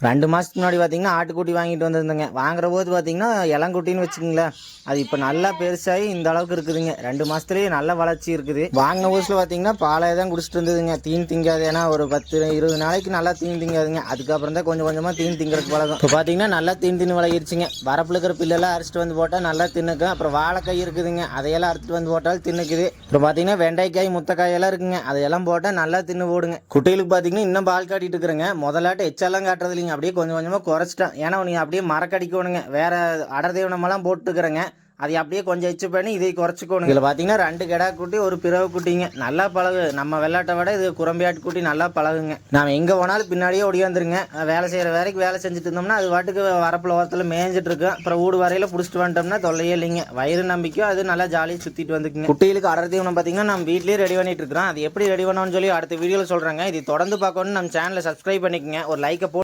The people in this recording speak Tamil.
2 மாதத்துக்கு முன்னாடி பார்த்தீங்கன்னா ஆட்டுக்குட்டி வாங்கிட்டு வந்திருந்தேங்க. வாங்குற போது பார்த்தீங்கன்னா இளங்குட்டின்னு வச்சுக்கோங்களேன். அது இப்போ நல்லா பெருசாகி இந்த அளவுக்கு இருக்குதுங்க. 2 மாதத்துலேயே நல்ல வளர்ச்சி இருக்குது. வாங்கின புதுசில் பார்த்தீங்கன்னா பாலையை தான் குடிச்சிட்டு இருந்ததுங்க. தீன் திங்காது. ஏன்னா ஒரு 10-20 நாளைக்கு நல்லா தீன் திங்காதுங்க. அதுக்கப்புறம் தான் கொஞ்சம் கொஞ்சமாக தீன் திங்கிறதுக்கு பழகும். இப்போ பார்த்தீங்கன்னா நல்லா தீன் தின்னு பழகிருச்சுங்க. வரப்பில் இருக்கிற பில்லெல்லாம் அரைச்சிட்டு வந்து போட்டால் நல்லா தின்னுக்கும். அப்புறம் வாழைக்காய் இருக்குதுங்க, அதையெல்லாம் அறுத்துட்டு வந்து போட்டாலும் தின்னுக்குது. அப்புறம் பார்த்தீங்கன்னா வெண்டைக்காய் முத்தக்காயெல்லாம் இருக்குங்க, அதையெல்லாம் போட்டால் நல்லா தின்னு போடுங்க. குட்டிகளுக்கு பார்த்தீங்கன்னா இன்னும் பால் காட்டிட்டு இருக்கிறேங்க. முதலாட்டு எச்செல்லாம் காட்டுறது இல்லைங்க, அப்படியே கொஞ்சம் கொஞ்சமாக குறைச்சிட்டேன். ஏன்னா நீங்கள் அப்படியே மரக்கடிக்கணுங்க. வேறு அடர் தீவனமெல்லாம் போட்டுக்கிறேங்க, அதை அப்படியே கொஞ்சம் எச்சு பண்ணி இதை குறைச்சிக்கணும். இதில் பார்த்தீங்கன்னா 2 கிடா குட்டி, ஒரு பிறவை குட்டிங்க. நல்லா பழகு. நம்ம வெள்ளாட்டை விட இது குரம்பியாட்டு குட்டி நல்லா பழகுங்க. நாம் எங்கே போனாலும் பின்னாடியே ஓடியாந்துருங்க. வேலை செய்கிற வேலைக்கு வேலை செஞ்சுட்டு இருந்தோம்னா அது வாட்டுக்கு வரப்பில் ஓரத்தில் மேய்ஞ்சிட்டு இருக்கும். அப்புறம் வீடு வரையில் பிடிச்சிட்டு வந்துட்டோம்னா தொல்லையே இல்லைங்க. வயிறு நம்பிக்கையும் அது நல்லா ஜாலியாக சுற்றிட்டு வந்துக்குங்க. குட்டிகளுக்கு அடர் தீவனம் பார்த்தீங்கன்னா நம்ம வீட்லேயே ரெடி பண்ணிட்டு இருக்கிறோம். அது எப்படி ரெடி பண்ணணும்னு சொல்லி அடுத்த வீடியோவில் சொல்கிறேங்க. இது தொடர்ந்து பார்க்கணும்னு நம்ம சேனலை சப்ஸ்கிரைப் பண்ணிக்கோங்க. ஒரு லைக்கை